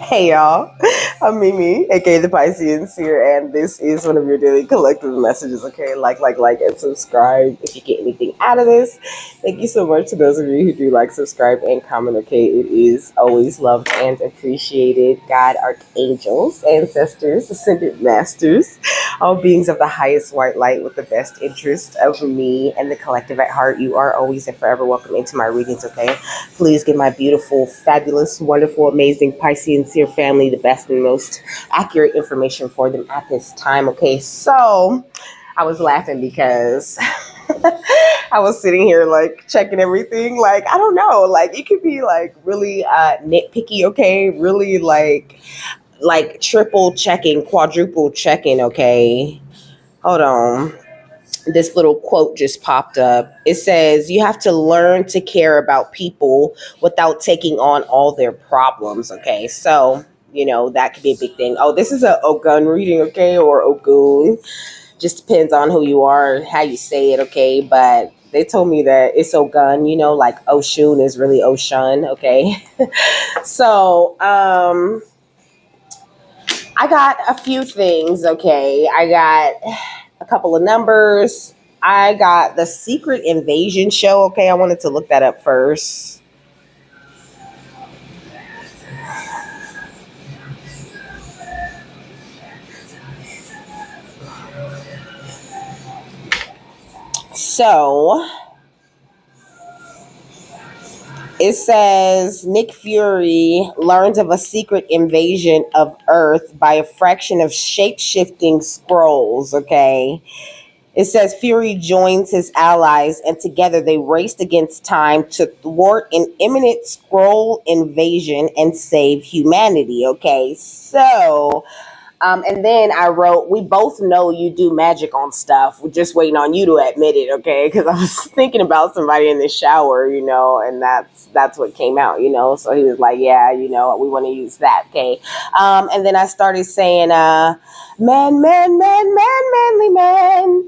Hey y'all, I'm Mimi, aka the Pisceans here, and this is one of your daily collective messages. Okay, like, and subscribe if you get anything out of this. Thank you so much to those of you who do like, subscribe, and comment. Okay, it is always loved and appreciated. God, archangels, ancestors, ascended masters, all beings of the highest white light with the best interest of me and the collective at heart. You are always and forever welcome into my readings. Okay. Please give my beautiful, fabulous, wonderful, amazing Piscean seer family the best and most accurate information for them at this time. Okay, so I was laughing because I was sitting here like checking everything. Like, I don't know, like it could be like really nitpicky, okay? Really like triple checking, quadruple checking, okay? Hold on, this little quote just popped up. It says, "You have to learn to care about people without taking on all their problems." Okay, so that could be a big thing. Oh, this is a Ogun reading, okay, or Ogun. Just depends on who you are, how you say it, okay. But they told me that it's Ogun. Like Oshun is really Ocean, okay. So, I got a few things, okay. I got a couple of numbers. I got the Secret Invasion show, okay. I wanted to look that up first. So it says Nick Fury learns of a secret invasion of Earth by a fraction of shape shifting scrolls, okay. It says Fury joins his allies, and together they raced against time to thwart an imminent scroll invasion and save humanity. Okay, so and then I wrote, "We both know you do magic on stuff. We're just waiting on you to admit it, okay?" Because I was thinking about somebody in the shower, and that's what came out, So he was like, "Yeah, we want to use that, okay?" And then I started saying, "Man, man, man, man, manly man,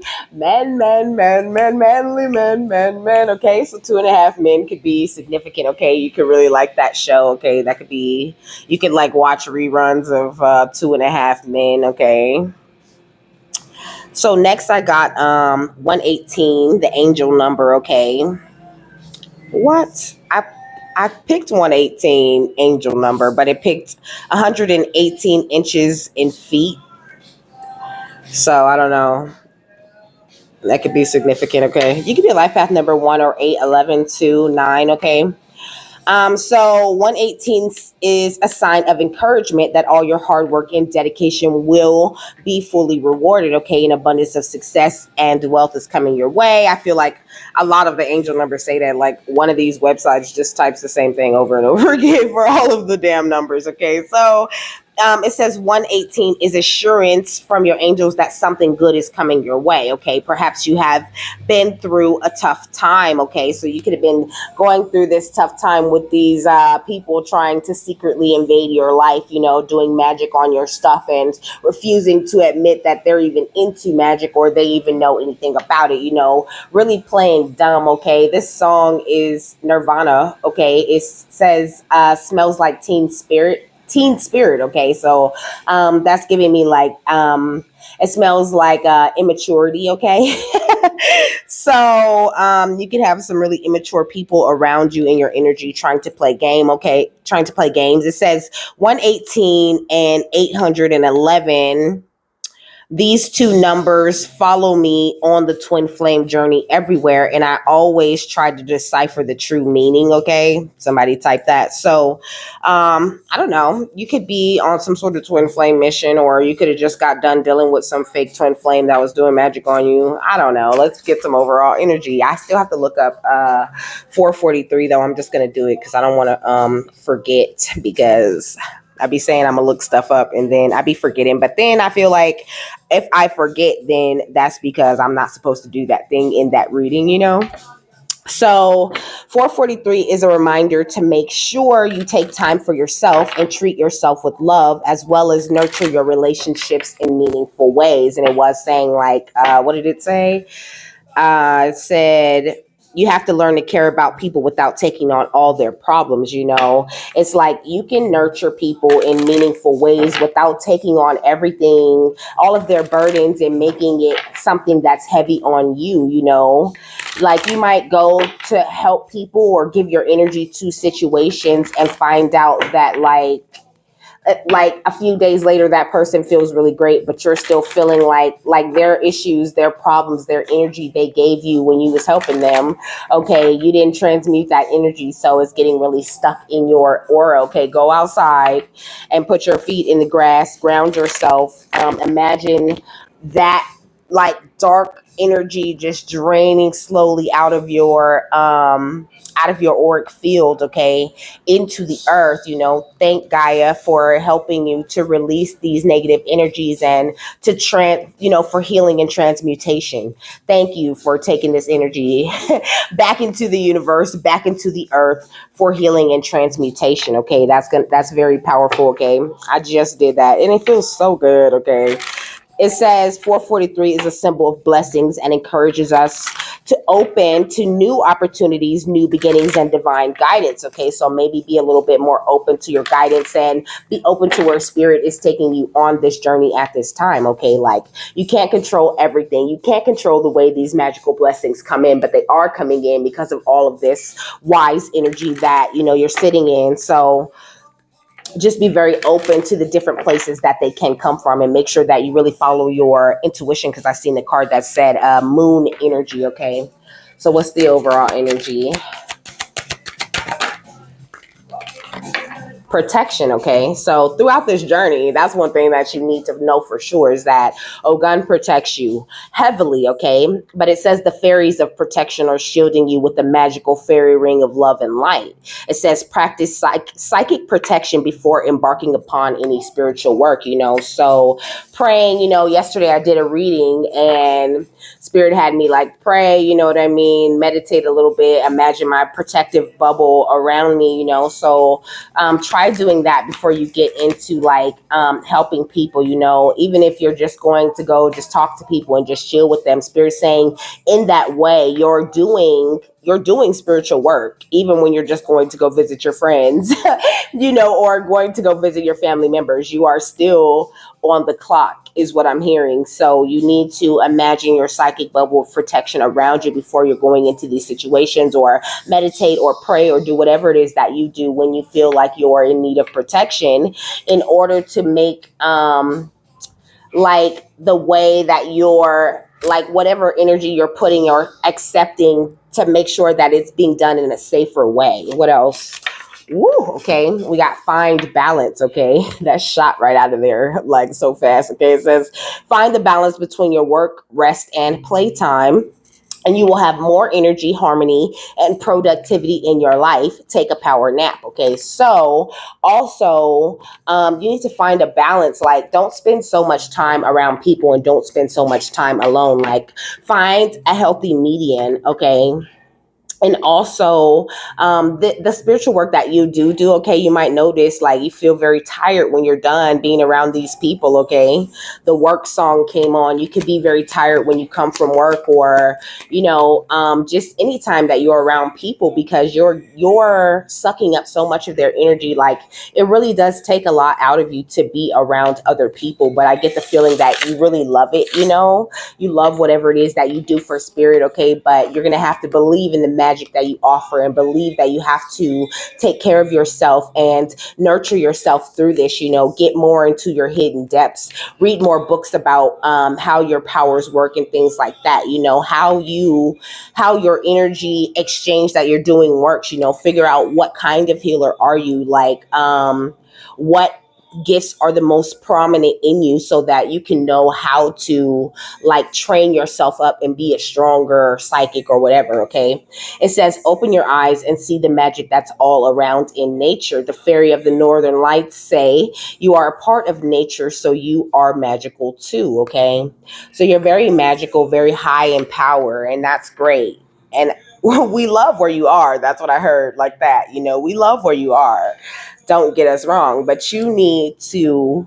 manly man." Okay, so 2.5 Men could be significant. Okay, you could really like that show. Okay, that could be. You could like watch reruns of 2.5 Men. Okay. So next I got 118, the angel number. Okay. What? I picked 118 angel number, but it picked 118 inches in feet. So I don't know. That could be significant. Okay. You could be a life path number 1 or 8, 11, 2, 9. Okay. So 118 is a sign of encouragement that all your hard work and dedication will be fully rewarded. Okay, an abundance of success and wealth is coming your way. I feel like a lot of the angel numbers say that. Like one of these websites just types the same thing over and over again for all of the damn numbers. Okay, so it says 118 is assurance from your angels that something good is coming your way. Okay, perhaps you have been through a tough time. Okay, so you could have been going through this tough time with these people trying to secretly invade your life, doing magic on your stuff and refusing to admit that they're even into magic or they even know anything about it, really playing dumb. Okay, this song is Nirvana. Okay, it says smells like teen spirit. Okay, so that's giving me like it smells like immaturity. Okay. So you can have some really immature people around you in your energy trying to play game. Okay, trying to play games. It says 118 and 811. These two numbers follow me on the twin flame journey everywhere, and I always try to decipher the true meaning. Okay, somebody type that. So, I don't know. You could be on some sort of twin flame mission, or you could have just got done dealing with some fake twin flame that was doing magic on you. I don't know. Let's get some overall energy. I still have to look up 443 though. I'm just gonna do it because I don't want to forget because I be saying I'm gonna look stuff up and then I be forgetting. But then I feel like if I forget, then that's because I'm not supposed to do that thing in that reading. So 443 is a reminder to make sure you take time for yourself and treat yourself with love, as well as nurture your relationships in meaningful ways. And it was saying like, what did it say? It said, you have to learn to care about people without taking on all their problems. It's like you can nurture people in meaningful ways without taking on everything, all of their burdens, and making it something that's heavy on you. Like you might go to help people or give your energy to situations and find out that like a few days later that person feels really great, but you're still feeling like their issues, their problems, their energy they gave you when you was helping them, okay, you didn't transmute that energy, so it's getting really stuck in your aura. Okay, go outside and put your feet in the grass, ground yourself. Imagine that, like, dark energy just draining slowly out of your auric field, okay, into the earth. Thank Gaia for helping you to release these negative energies and to for healing and transmutation. Thank you for taking this energy back into the universe, back into the earth, for healing and transmutation. Okay, that's very powerful. Okay, I just did that and it feels so good. Okay, it says 443 is a symbol of blessings and encourages us to open to new opportunities, new beginnings, and divine guidance. Okay, so maybe be a little bit more open to your guidance and be open to where spirit is taking you on this journey at this time. Okay, like you can't control everything. You can't control the way these magical blessings come in, but they are coming in because of all of this wise energy that you're sitting in. So just be very open to the different places that they can come from, and make sure that you really follow your intuition, because I seen the card that said moon energy. Okay, so what's the overall energy? Protection. Okay, so throughout this journey, that's one thing that you need to know for sure, is that Ogun protects you heavily. Okay, but it says the fairies of protection are shielding you with the magical fairy ring of love and light. It says practice psychic protection before embarking upon any spiritual work. So praying, yesterday I did a reading and spirit had me like pray, you know what I mean, meditate a little bit, imagine my protective bubble around me. So try doing that before you get into helping people. Even if you're just going to go just talk to people and just chill with them, spirit saying in that way you're doing spiritual work, even when you're just going to go visit your friends, or going to go visit your family members. You are still on the clock, is what I'm hearing. So you need to imagine your psychic bubble of protection around you before you're going into these situations, or meditate or pray or do whatever it is that you do when you feel like you're in need of protection, in order to make like the way that you're, like, whatever energy you're putting or accepting, to make sure that it's being done in a safer way. What else? Woo, okay, we got find balance. Okay, that shot right out of there like so fast. Okay, it says find the balance between your work, rest, and playtime, and you will have more energy, harmony, and productivity in your life. Take a power nap. Okay, so also you need to find a balance. Like, don't spend so much time around people and don't spend so much time alone. Like, find a healthy median. Okay, and also the spiritual work that you do, okay, you might notice like you feel very tired when you're done being around these people. Okay, the work song came on. You could be very tired when you come from work, or just anytime that you're around people, because you're sucking up so much of their energy. Like, it really does take a lot out of you to be around other people, but I get the feeling that you really love it. You love whatever it is that you do for spirit. Okay, but you're gonna have to believe in the magic that you offer, and believe that you have to take care of yourself and nurture yourself through this. Get more into your hidden depths, read more books about how your powers work and things like that. How your energy exchange that you're doing works. Figure out what kind of healer are you, like what gifts are the most prominent in you, so that you can know how to like train yourself up and be a stronger psychic or whatever. Okay, it says open your eyes and see the magic that's all around in nature. The fairy of the northern lights say you are a part of nature, so you are magical too. Okay, so you're very magical, very high in power, and that's great. And we love where you are. That's what I heard, like that. We love where you are, don't get us wrong, but you need to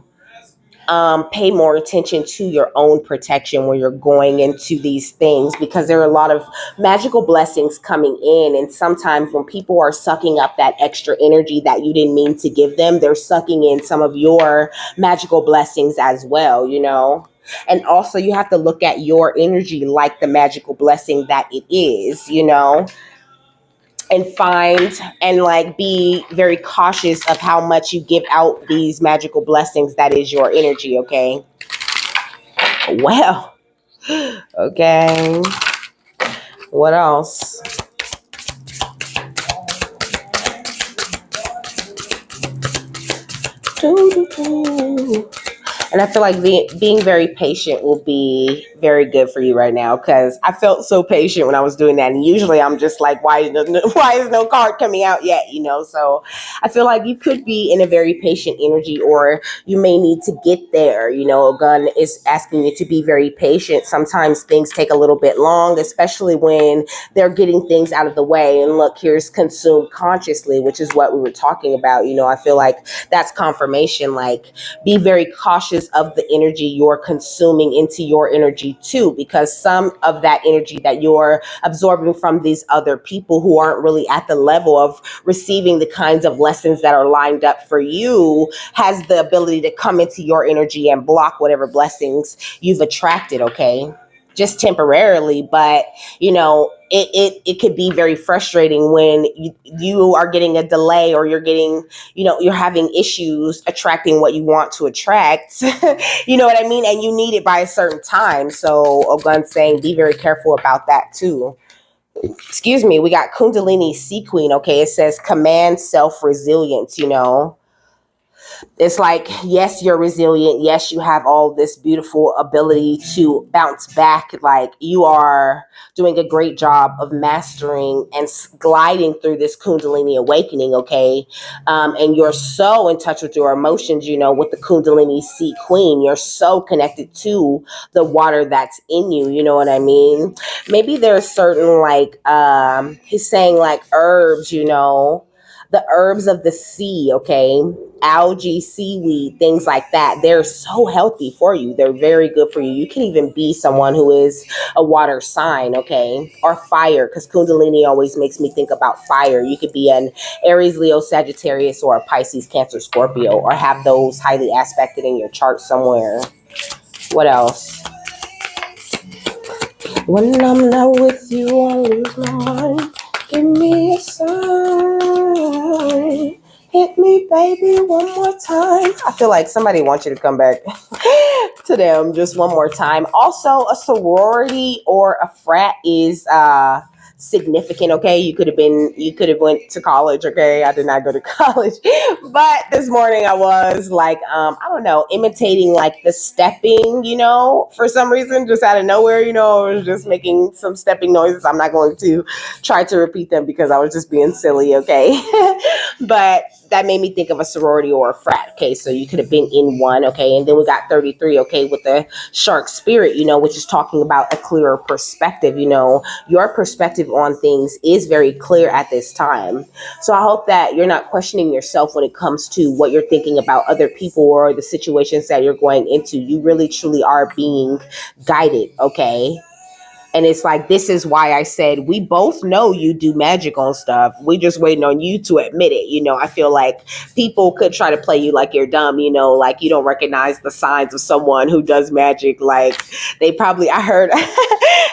pay more attention to your own protection when you're going into these things, because there are a lot of magical blessings coming in. And sometimes when people are sucking up that extra energy that you didn't mean to give them, they're sucking in some of your magical blessings as well, you know? And also, you have to look at your energy like the magical blessing that it is, you know, and find and like be very cautious of how much you give out these magical blessings that is your energy, okay? Well, okay. What else? Doo-doo-doo. And I feel like being very patient will be very good for you right now, because I felt so patient when I was doing that. And usually I'm just like, why is no card coming out yet? You know, so I feel like you could be in a very patient energy, or you may need to get there. You know, Ogun is asking you to be very patient. Sometimes things take a little bit long, especially when they're getting things out of the way. And look, here's consumed consciously, which is what we were talking about. You know, I feel like that's confirmation. Like, be very cautious of the energy you're consuming into your energy too, because some of that energy that you're absorbing from these other people who aren't really at the level of receiving the kinds of lessons that are lined up for you has the ability to come into your energy and block whatever blessings you've attracted, okay? Just temporarily, but you know, it could be very frustrating when you are getting a delay, or you're getting, you know, you're having issues attracting what you want to attract. You know what I mean? And you need it by a certain time. So Ogun's saying be very careful about that too. Excuse me, we got Kundalini Sea Queen. Okay, it says command self-resilience, you know. It's like, yes, you're resilient. Yes, you have all this beautiful ability to bounce back. Like, you are doing a great job of mastering and gliding through this Kundalini awakening, okay? And you're so in touch with your emotions, you know, with the Kundalini Sea Queen. You're so connected to the water that's in you, you know what I mean? Maybe there's certain, like, he's saying, like, herbs, you know, the herbs of the sea, okay? Algae, seaweed, things like that. They're so healthy for you. They're very good for you. You can even be someone who is a water sign, okay? Or fire, because Kundalini always makes me think about fire. You could be an Aries, Leo, Sagittarius, or a Pisces, Cancer, Scorpio, or have those highly aspected in your chart somewhere. What else? When I'm not with you, I lose my mind. Give me a sign. Hit me, baby, one more time. I feel like somebody wants you to come back to them just one more time. Also, a sorority or a frat is significant, okay? You could have went to college, okay? I did not go to college. But this morning I was like, I don't know, imitating like the stepping, you know, for some reason, just out of nowhere, you know, I was just making some stepping noises. I'm not going to try to repeat them because I was just being silly, okay? But that made me think of a sorority or a frat, okay? So you could have been in one, okay? And then we got 33, okay, with the shark spirit, you know, which is talking about a clearer perspective, you know. Your perspective on things is very clear at this time. So I hope that you're not questioning yourself when it comes to what you're thinking about other people or the situations that you're going into. You really, truly are being guided, okay? And it's like, this is why I said, we both know you do magic on stuff. We just waiting on you to admit it. You know, I feel like people could try to play you like you're dumb, you know, like you don't recognize the signs of someone who does magic. Like they probably, I heard,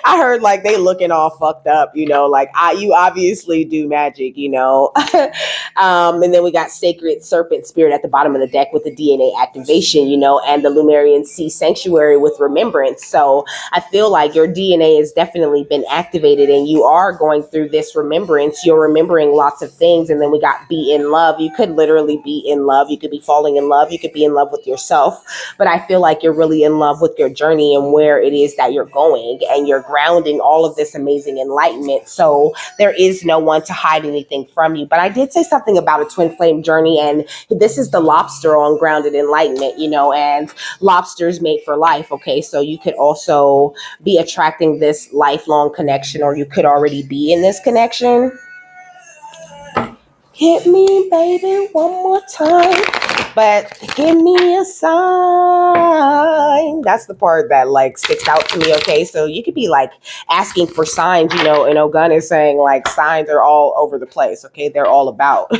I heard like they looking all fucked up, you know, like you obviously do magic, you know. And then we got Sacred Serpent Spirit at the bottom of the deck with the DNA activation, you know, and the Lumerian Sea Sanctuary with remembrance. So I feel like your DNA has definitely been activated and you are going through this remembrance. You're remembering lots of things. And then we got be in love. You could literally be in love. You could be falling in love. You could be in love with yourself. But I feel like you're really in love with your journey and where it is that you're going, and you're grounding all of this amazing enlightenment. So there is no one to hide anything from you. But I did say something about a twin flame journey, and this is the lobster on grounded enlightenment, you know, and lobsters made for life. Okay, so you could also be attracting this lifelong connection, or you could already be in this connection. Hit me, baby, one more time. But give me a sign. That's the part that like sticks out to me. Okay, so you could be like asking for signs, and Ogun is saying like signs are all over the place. Okay, they're all about.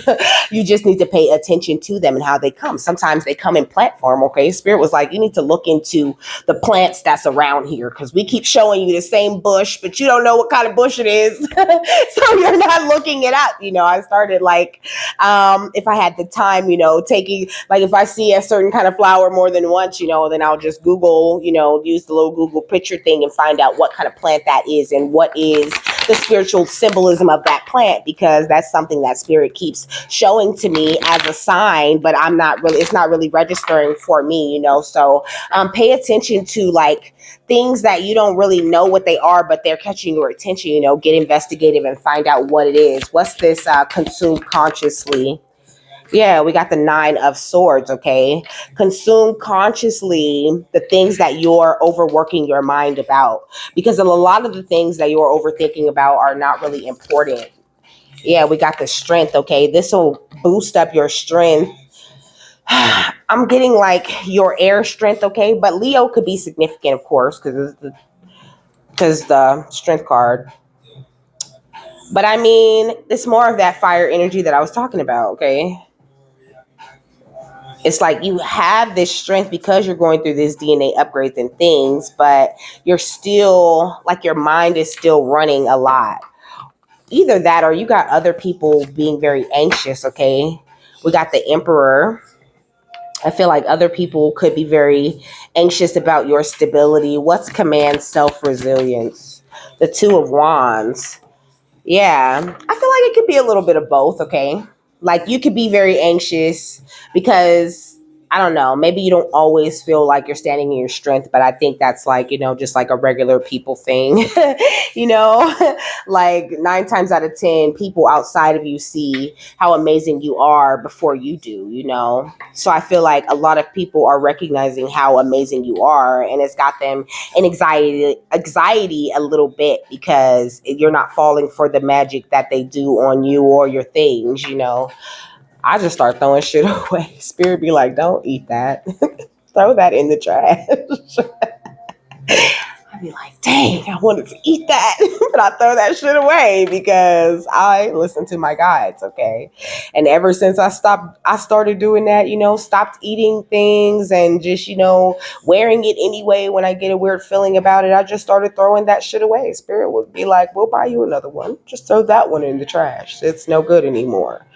You just need to pay attention to them and how they come. Sometimes they come in plant form. Okay, Spirit was like, you need to look into the plants that's around here because we keep showing you the same bush, but you don't know what kind of bush it is, so you're not looking it up. I started like, if I had the time, taking like if I see a certain kind of flower more than once, then I'll just Google, use the little Google picture thing and find out what kind of plant that is and what is the spiritual symbolism of that plant, because that's something that Spirit keeps showing to me as a sign, but it's not really registering for me, so pay attention to like things that you don't really know what they are, but they're catching your attention. Get investigative and find out what it is. What's this? Consume consciously. Yeah, we got the 9 of Swords. Okay, consume consciously the things that you're overworking your mind about, because a lot of the things that you're overthinking about are not really important. Yeah, we got the Strength. Okay, this will boost up your strength. I'm getting like your air strength. Okay, but Leo could be significant, of course, because the Strength card. But I mean, it's more of that fire energy that I was talking about. Okay, it's like you have this strength because you're going through this DNA upgrades and things, but you're still like your mind is still running a lot. Either that or you got other people being very anxious. Okay, we got the Emperor. I feel like other people could be very anxious about your stability. What's command self resilience? The 2 of Wands. Yeah, I feel like it could be a little bit of both. Okay, like you could be very anxious because I don't know, maybe you don't always feel like you're standing in your strength, but I think that's like, just like a regular people thing. you know, like 9 times out of 10, people outside of you see how amazing you are before you do. So I feel like a lot of people are recognizing how amazing you are, and it's got them in anxiety a little bit because you're not falling for the magic that they do on you or your things. I just start throwing shit away. Spirit be like, don't eat that. Throw that in the trash. I'd be like, dang, I wanted to eat that. But I throw that shit away because I listen to my guides, okay? And ever since I started doing that, stopped eating things and just, wearing it anyway when I get a weird feeling about it, I just started throwing that shit away. Spirit would be like, we'll buy you another one. Just throw that one in the trash. It's no good anymore.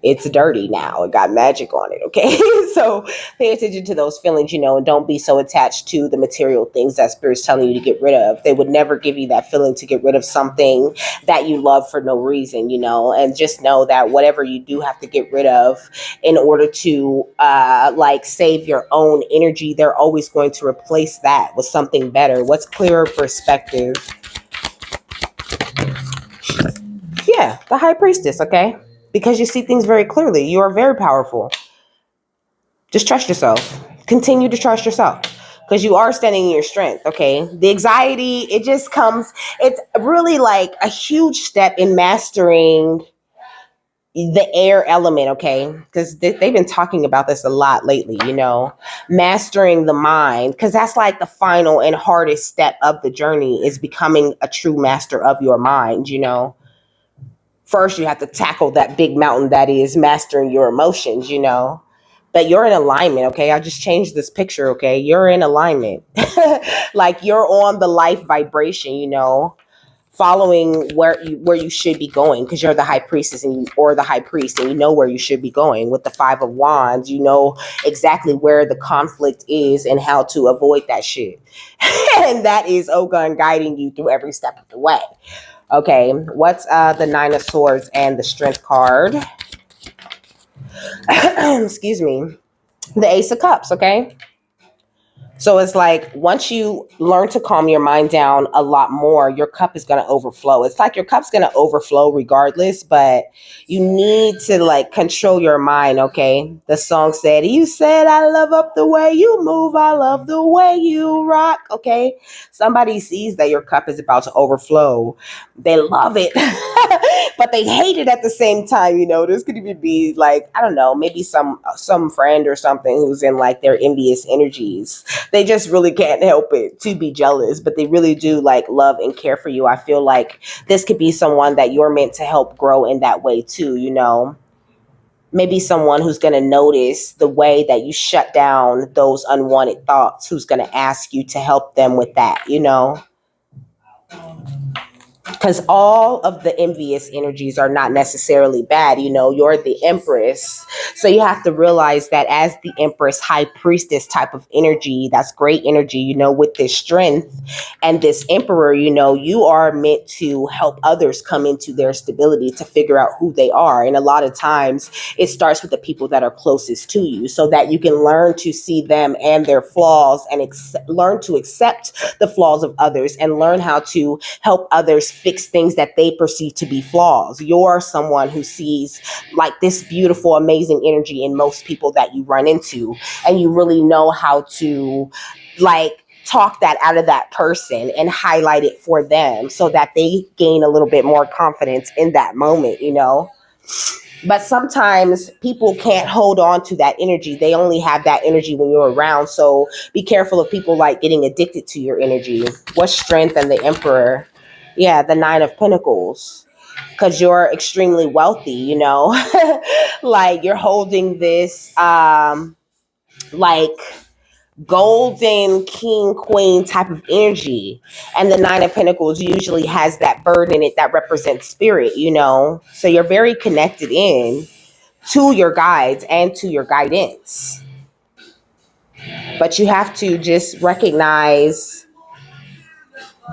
It's dirty now. It got magic on it. Okay. So pay attention to those feelings, and don't be so attached to the material things that Spirit's telling you to get rid of. They would never give you that feeling to get rid of something that you love for no reason, and just know that whatever you do have to get rid of in order to like save your own energy, they're always going to replace that with something better. What's clearer perspective? Yeah, the High Priestess. Okay. Because you see things very clearly. You are very powerful. Just trust yourself. Continue to trust yourself because you are standing in your strength. Okay. The anxiety, it's really like a huge step in mastering the air element. Okay. Because they've been talking about this a lot lately, mastering the mind, because that's like the final and hardest step of the journey is becoming a true master of your mind. First, you have to tackle that big mountain that is mastering your emotions. But you're in alignment, okay? I just changed this picture, okay? You're in alignment. Like you're on the life vibration, following where you should be going because you're the High Priestess or the High Priest, and you know where you should be going. With the 5 of Wands, you know exactly where the conflict is and how to avoid that shit. And that is Ogun guiding you through every step of the way. Okay, what's the 9 of Swords and the Strength card? Excuse me. The Ace of Cups, okay? So it's like once you learn to calm your mind down a lot more, your cup is going to overflow. It's like your cup's going to overflow regardless, but you need to like control your mind, okay? The song said, "You said I love up the way you move, I love the way you rock," okay? Somebody sees that your cup is about to overflow. They love it, but they hate it at the same time, you know. This could even be like, I don't know, maybe some friend or something who's in like their envious energies. They just really can't help it to be jealous, but they really do like love and care for you. I feel like this could be someone that you're meant to help grow in that way too, you know. Maybe someone who's going to notice the way that you shut down those unwanted thoughts, who's going to ask you to help them with that, you know. Because all of the envious energies are not necessarily bad. You know, you're the empress, so you have to realize that as the empress, high priestess type of energy, that's great energy, you know, with this strength and this emperor, you know, you are meant to help others come into their stability, to figure out who they are. And a lot of times it starts with the people that are closest to you, so that you can learn to see them and their flaws, and learn to accept the flaws of others, and learn how to help others fix things that they perceive to be flaws. You're someone who sees like this beautiful, amazing energy in most people that you run into, and you really know how to like talk that out of that person and highlight it for them so that they gain a little bit more confidence in that moment, you know. But sometimes people can't hold on to that energy. They only have that energy when you're around. So be careful of people like getting addicted to your energy. What strength and the emperor? Yeah, the nine of pentacles. Because you're extremely wealthy, you know. Like you're holding this like golden king queen type of energy, and the nine of pentacles usually has that bird in it that represents spirit, you know. So you're very connected in to your guides and to your guidance, but you have to just recognize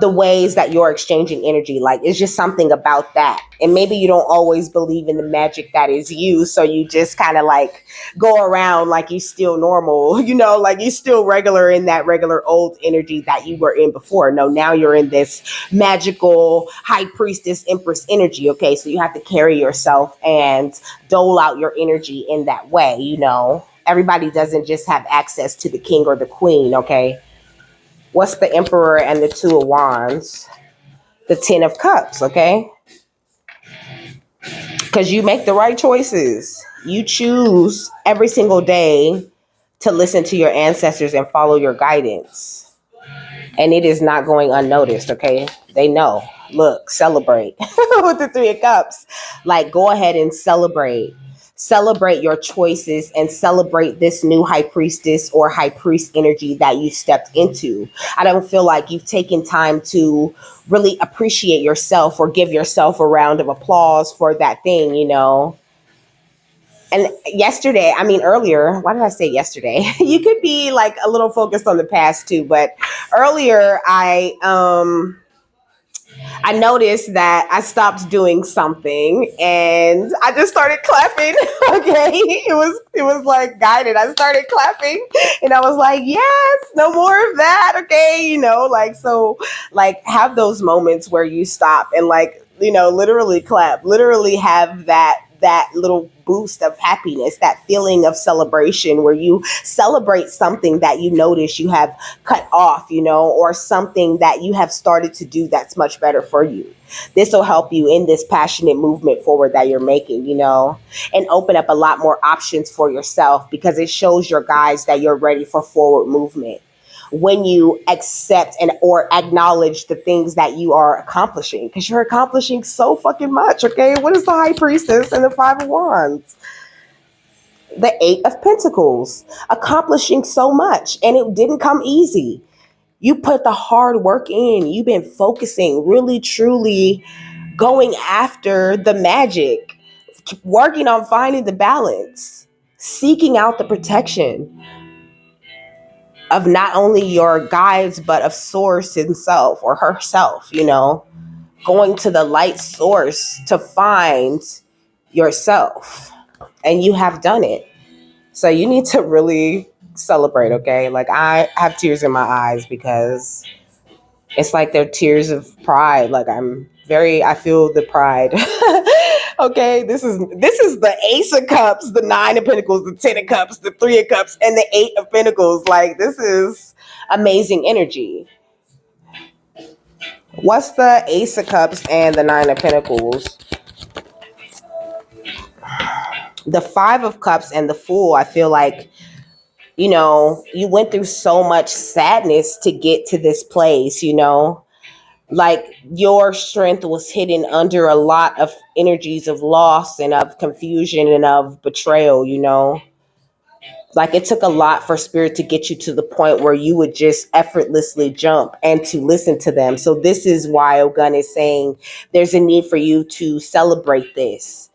the ways that you're exchanging energy. Like it's just something about that. And maybe you don't always believe in the magic that is you. So you just kind of like go around like you still normal, you know, like you still regular in that regular old energy that you were in before. No, now you're in this magical high priestess empress energy. Okay. So you have to carry yourself and dole out your energy in that way. You know, everybody doesn't just have access to the king or the queen. Okay. What's the emperor and the two of wands? The 10 of cups, okay? Because you make the right choices. You choose every single day to listen to your ancestors and follow your guidance. And it is not going unnoticed, okay? They know. Look, celebrate with the 3 of cups. Like, go ahead and celebrate. Celebrate your choices and celebrate this new high priestess or high priest energy that you stepped into. I don't feel like you've taken time to really appreciate yourself or give yourself a round of applause for that thing, you know. And yesterday, I mean earlier, why did I say yesterday? You could be like a little focused on the past too, but earlier I noticed that I stopped doing something and I just started clapping. Okay. It was like guided. I started clapping and I was like, yes, no more of that. Okay. You know, like so like have those moments where you stop and like, you know, literally clap, literally have that little boost of happiness, that feeling of celebration where you celebrate something that you notice you have cut off, you know, or something that you have started to do that's much better for you. This will help you in this passionate movement forward that you're making, you know, and open up a lot more options for yourself because it shows your guys that you're ready for forward movement when you accept and or acknowledge the things that you are accomplishing, because you're accomplishing so fucking much. Okay, what is the high priestess and the 5 of wands? The 8 of pentacles, accomplishing so much, and it didn't come easy. You put the hard work in. You've been focusing, really truly going after the magic, working on finding the balance, seeking out the protection of not only your guides, but of source himself or herself, you know, going to the light source to find yourself. And you have done it. So you need to really celebrate, okay? Like I have tears in my eyes because it's like they're tears of pride. Like I feel the pride. Okay, this is the Ace of Cups, the Nine of Pentacles, the Ten of Cups, the Three of Cups, and the Eight of Pentacles. Like this is amazing energy. What's the Ace of Cups and the Nine of Pentacles? The Five of Cups and the Fool. I feel like, you went through so much sadness to get to this place, like your strength was hidden under a lot of energies of loss and of confusion and of betrayal, like it took a lot for spirit to get you to the point where you would just effortlessly jump and to listen to them. So this is why Ogun is saying there's a need for you to celebrate this,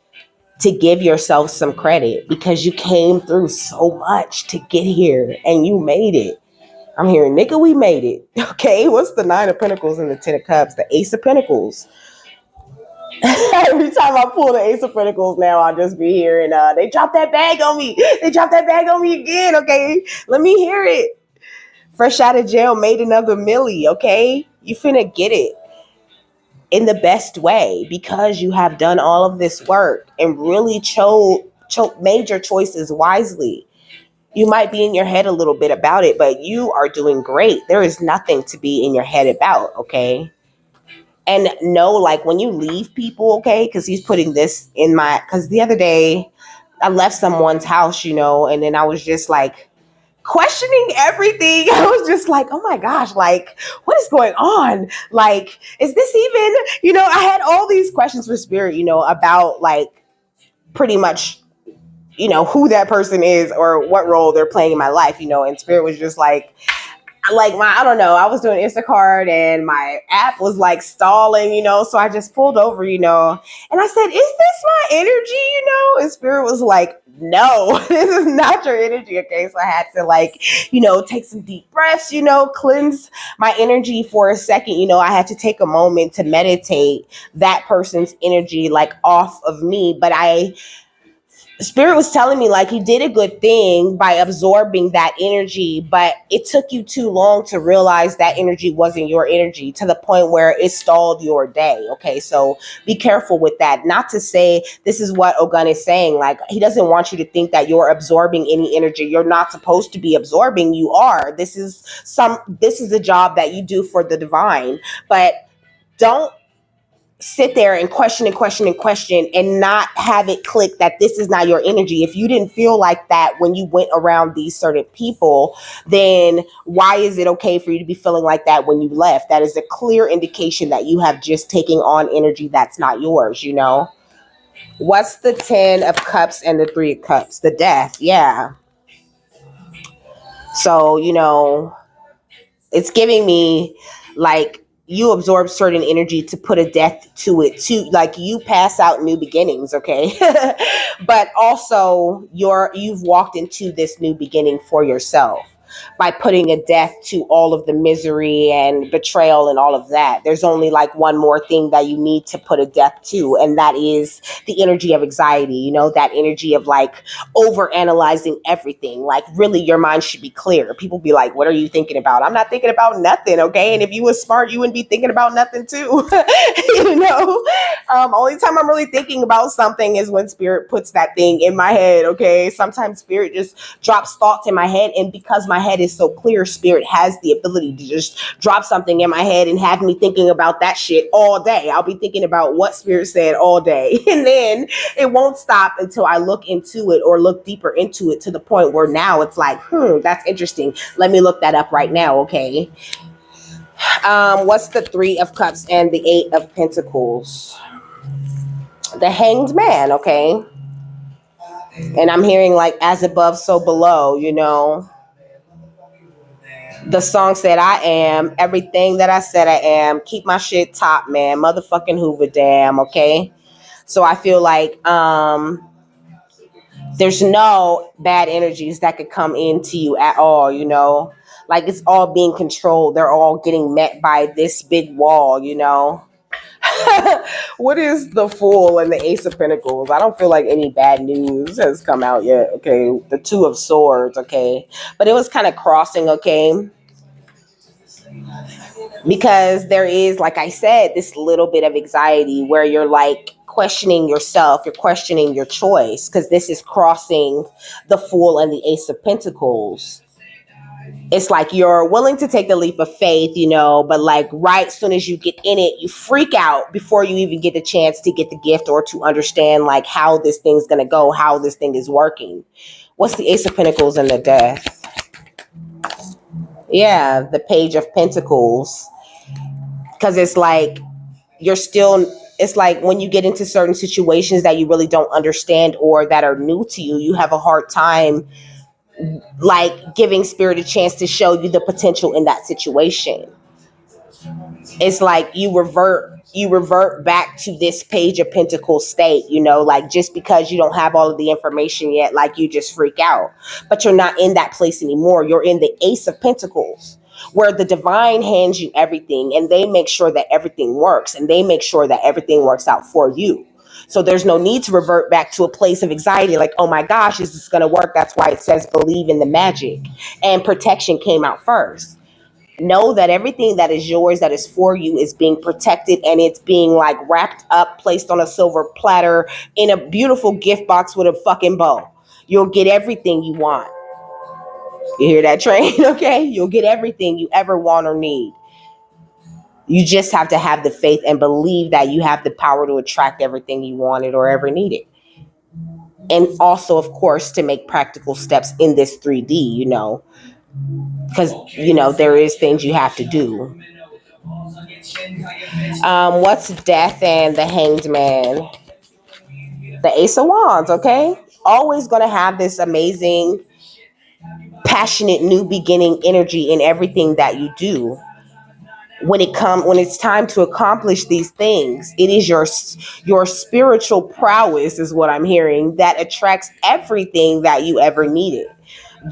to give yourself some credit because you came through so much to get here and you made it. I'm hearing, nigga, we made it. Okay, what's the Nine of Pentacles and the Ten of Cups? The Ace of Pentacles. Every time I pull the Ace of Pentacles now, I'll just be hearing, they dropped that bag on me. They dropped that bag on me again, okay? Let me hear it. Fresh out of jail, made another milli, okay? You finna get it in the best way because you have done all of this work and really made your choices wisely. You might be in your head a little bit about it, but you are doing great. There is nothing to be in your head about, okay? And no, like when you leave people, okay, because he's putting this in because the other day I left someone's house, and then I was just like questioning everything. I was just like, oh my gosh, like what is going on? Like, is this even, I had all these questions for spirit, about like pretty much who that person is or what role they're playing in my life, and spirit was just like I don't know, I was doing Instacart and my app was like stalling, so I just pulled over, and I said, is this my energy, and spirit was like, no, this is not your energy, okay? So I had to like, take some deep breaths, cleanse my energy for a second, I had to take a moment to meditate that person's energy like off of me, but Spirit was telling me like he did a good thing by absorbing that energy, but it took you too long to realize that energy wasn't your energy to the point where it stalled your day. Okay, so be careful with that. Not to say this is what Ogun is saying. Like he doesn't want you to think that you're absorbing any energy. You're not supposed to be absorbing. You are. This is a job that you do for the divine, but don't sit there and question and question and question and not have it click that this is not your energy. If you didn't feel like that when you went around these certain people, then why is it okay for you to be feeling like that when you left? That is a clear indication that you have just taken on energy that's not yours, What's the Ten of Cups and the Three of Cups? The Death, yeah. So, it's giving me like you absorb certain energy to put a death to it too, like you pass out new beginnings, okay? But also you've walked into this new beginning for yourself by putting a death to all of the misery and betrayal and all of that. There's only like one more thing that you need to put a death to, and that is the energy of anxiety, that energy of like over analyzing everything. Like really your mind should be clear. People be like, what are you thinking about? I'm not thinking about nothing, okay? And if you was smart, you wouldn't be thinking about nothing too. Only time I'm really thinking about something is when spirit puts that thing in my head, okay? Sometimes spirit just drops thoughts in my head, and because my head is so clear, spirit has the ability to just drop something in my head and have me thinking about that shit all day. I'll be thinking about what spirit said all day, and then it won't stop until I look into it or look deeper into it to the point where now it's like, that's interesting. Let me look that up right now, okay? What's the Three of Cups and the Eight of Pentacles? The Hanged Man, okay? And I'm hearing like as above, so below, The song said, I am everything that I said I am. Keep my shit top, man. Motherfucking Hoover Dam, okay? So I feel like there's no bad energies that could come into you at all, Like it's all being controlled. They're all getting met by this big wall, What is the Fool and the Ace of Pentacles? I don't feel like any bad news has come out yet. Okay, the Two of Swords. Okay, but it was kind of crossing. Okay, because there is, like I said, this little bit of anxiety where you're like questioning yourself, you're questioning your choice, because this is crossing the Fool and the Ace of Pentacles. It's like you're willing to take the leap of faith, but like right soon as you get in it, you freak out before you even get the chance to get the gift or to understand like how this thing's going to go, how this thing is working. What's the Ace of Pentacles and the Death? Yeah, the Page of Pentacles. Because it's like it's like when you get into certain situations that you really don't understand or that are new to you, you have a hard time like giving spirit a chance to show you the potential in that situation. It's like you revert back to this Page of Pentacles state, like just because you don't have all of the information yet, like you just freak out. But you're not in that place anymore. You're in the Ace of Pentacles, where the divine hands you everything and they make sure that everything works and they make sure that everything works out for you. So there's no need to revert back to a place of anxiety like, oh my gosh, is this going to work? That's why it says believe in the magic. And protection came out first. Know that everything that is yours, that is for you, is being protected, and it's being like wrapped up, placed on a silver platter in a beautiful gift box with a fucking bow. You'll get everything you want. You hear that train? Okay, you'll get everything you ever want or need. You just have to have the faith and believe that you have the power to attract everything you wanted or ever needed. And also, of course, to make practical steps in this 3D, because there is things you have to do. What's Death and the Hanged Man? The Ace of Wands. Okay, always gonna have this amazing, passionate new beginning energy in everything that you do. When it's time to accomplish these things, it is your spiritual prowess, is what I'm hearing, that attracts everything that you ever needed.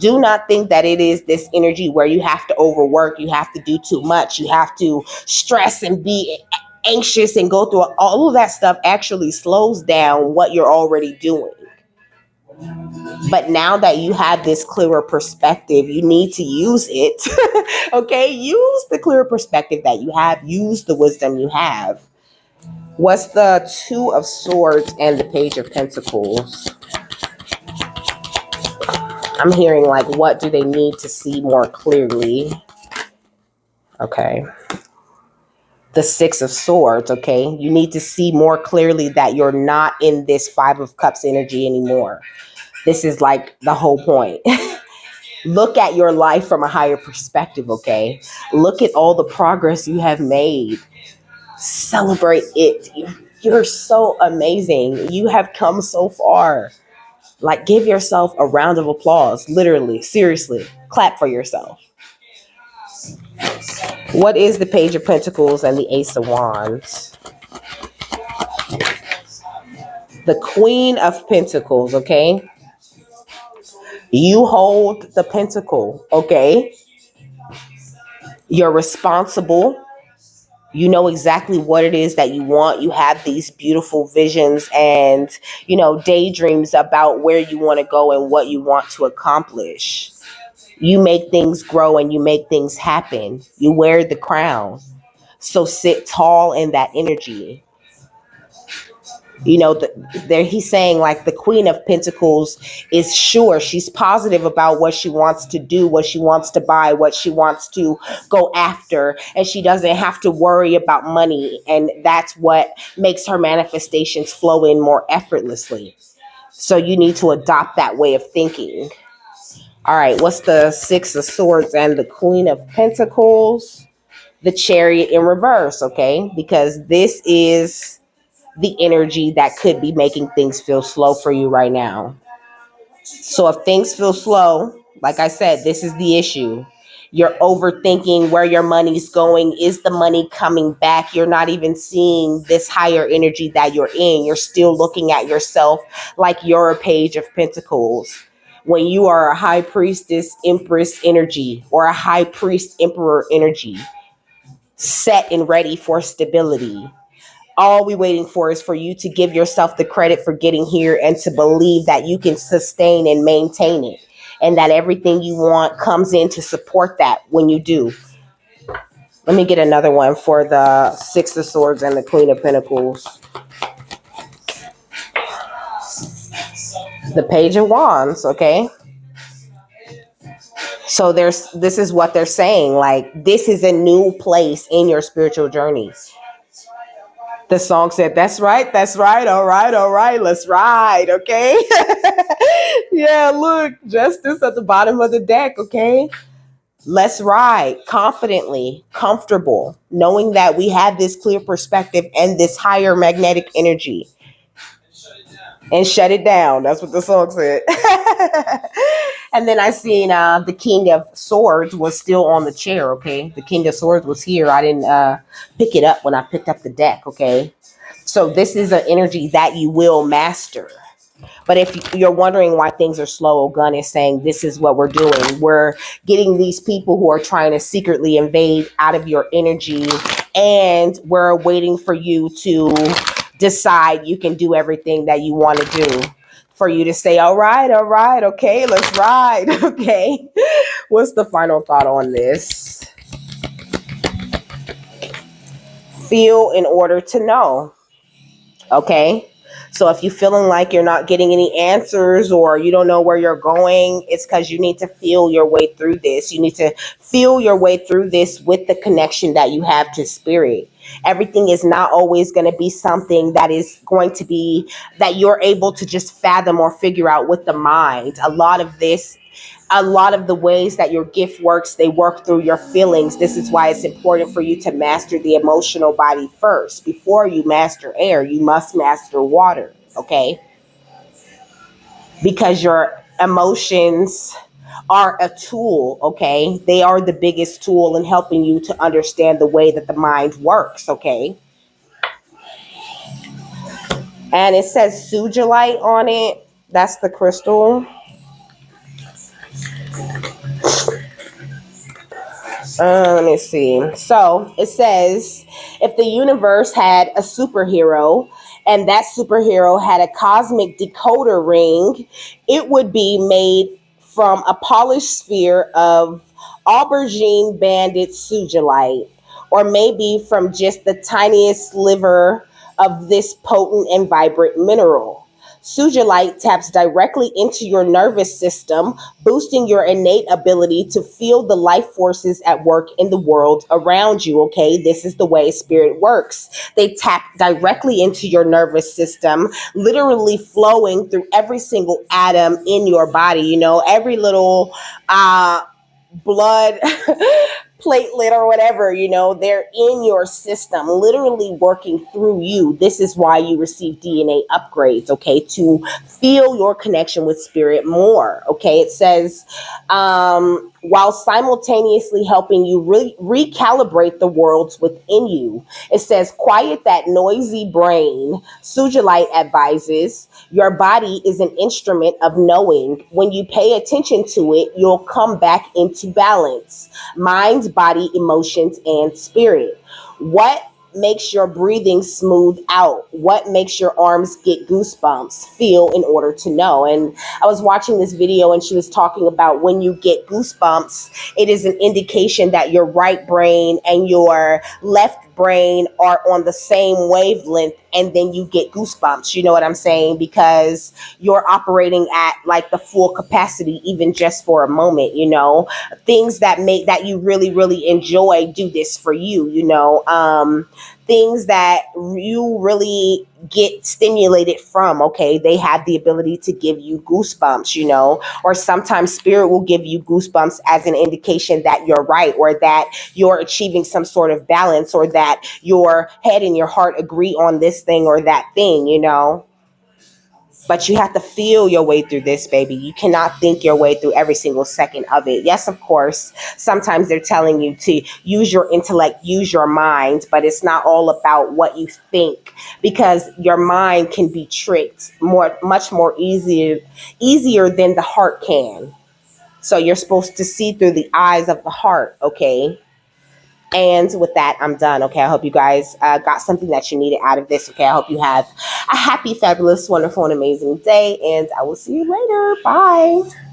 Do not think that it is this energy where you have to overwork, you have to do too much, you have to stress and be anxious and go through all of that stuff. Actually slows down what you're already doing. But now that you have this clearer perspective, you need to use it. Okay, use the clearer perspective that you have, use the wisdom you have. What's the Two of Swords and the Page of Pentacles? I'm hearing like, what do they need to see more clearly? Okay. The Six of Swords, okay? You need to see more clearly that you're not in this Five of Cups energy anymore. This is like the whole point. Look at your life from a higher perspective, okay? Look at all the progress you have made. Celebrate it. You're so amazing. You have come so far. Like, give yourself a round of applause. Literally, seriously, clap for yourself. What is the Page of Pentacles and the Ace of Wands? The Queen of Pentacles, okay? You hold the pentacle, okay? You're responsible. You know exactly what it is that you want. You have these beautiful visions and, daydreams about where you want to go and what you want to accomplish. You make things grow and you make things happen. You wear the crown. So sit tall in that energy. There he's saying like the Queen of Pentacles is sure. She's positive about what she wants to do, what she wants to buy, what she wants to go after. And she doesn't have to worry about money. And that's what makes her manifestations flow in more effortlessly. So you need to adopt that way of thinking. All right, what's the Six of Swords and the Queen of Pentacles? The Chariot in reverse, okay? Because this is the energy that could be making things feel slow for you right now. So if things feel slow, like I said, this is the issue. You're overthinking where your money's going. Is the money coming back? You're not even seeing this higher energy that you're in. You're still looking at yourself like you're a Page of Pentacles. When you are a High Priestess, Empress energy, or a High Priest, Emperor energy, set and ready for stability. All we waiting for is for you to give yourself the credit for getting here and to believe that you can sustain and maintain it, and that everything you want comes in to support that when you do. Let me get another one for the Six of Swords and the Queen of Pentacles. The Page of Wands, okay? So this is what they're saying, like this is a new place in your spiritual journey. The song said, that's right, all right, let's ride, okay? Yeah, look, justice at the bottom of the deck, okay? Let's ride confidently, comfortable, knowing that we have this clear perspective and this higher magnetic energy. And shut it down. That's what the song said. And then I seen the King of Swords was still on the chair, okay? The King of Swords was here. I didn't pick it up when I picked up the deck, okay? So this is an energy that you will master. But if you're wondering why things are slow, Ogun is saying this is what we're doing. We're getting these people who are trying to secretly invade out of your energy, and we're waiting for you to decide you can do everything that you want to do. For you to say, all right, okay, let's ride, okay? What's the final thought on this? Feel in order to know, okay? So if you're feeling like you're not getting any answers or you don't know where you're going, it's because you need to feel your way through this. You need to feel your way through this with the connection that you have to spirit. Everything is not always going to be something that is going to be that you're able to just fathom or figure out with the mind. A lot of the ways that your gift works, they work through your feelings. This is why it's important for you to master the emotional body first. Before you master air, you must master water, okay? Because your emotions are a tool, okay? They are the biggest tool in helping you to understand the way that the mind works, okay? And it says sugilite on it. That's the crystal. Let me see. So it says, if the universe had a superhero and that superhero had a cosmic decoder ring, it would be made from a polished sphere of aubergine banded sugilite, or maybe from just the tiniest sliver of this potent and vibrant mineral. Sugilite taps directly into your nervous system, boosting your innate ability to feel the life forces at work in the world around you, okay? This is the way spirit works. They tap directly into your nervous system, literally flowing through every single atom in your body, every little blood platelet or whatever, they're in your system, literally working through you. This is why you receive DNA upgrades, okay, to feel your connection with spirit more, okay? It says, while simultaneously helping you recalibrate the worlds within you. It says, quiet that noisy brain. Sugilite advises, your body is an instrument of knowing. When you pay attention to it, you'll come back into balance. Mind, body, emotions, and spirit. What makes your breathing smooth out? What makes your arms get goosebumps? Feel in order to know. And I was watching this video and she was talking about when you get goosebumps, it is an indication that your right brain and your left brain are on the same wavelength, and then you get goosebumps. You know what I'm saying? Because you're operating at like the full capacity, even just for a moment, things that you really, really enjoy do this for you, things that you really get stimulated from, okay, they have the ability to give you goosebumps, or sometimes spirit will give you goosebumps as an indication that you're right, or that you're achieving some sort of balance, or that your head and your heart agree on this thing or that thing, But you have to feel your way through this, baby. You cannot think your way through every single second of it. Yes, of course, sometimes they're telling you to use your intellect, use your mind, but it's not all about what you think, because your mind can be tricked much more easier than the heart can. So you're supposed to see through the eyes of the heart, okay? And with that, I'm done. Okay. I hope you guys got something that you needed out of this. Okay. I hope you have a happy, fabulous, wonderful, and amazing day. And I will see you later. Bye.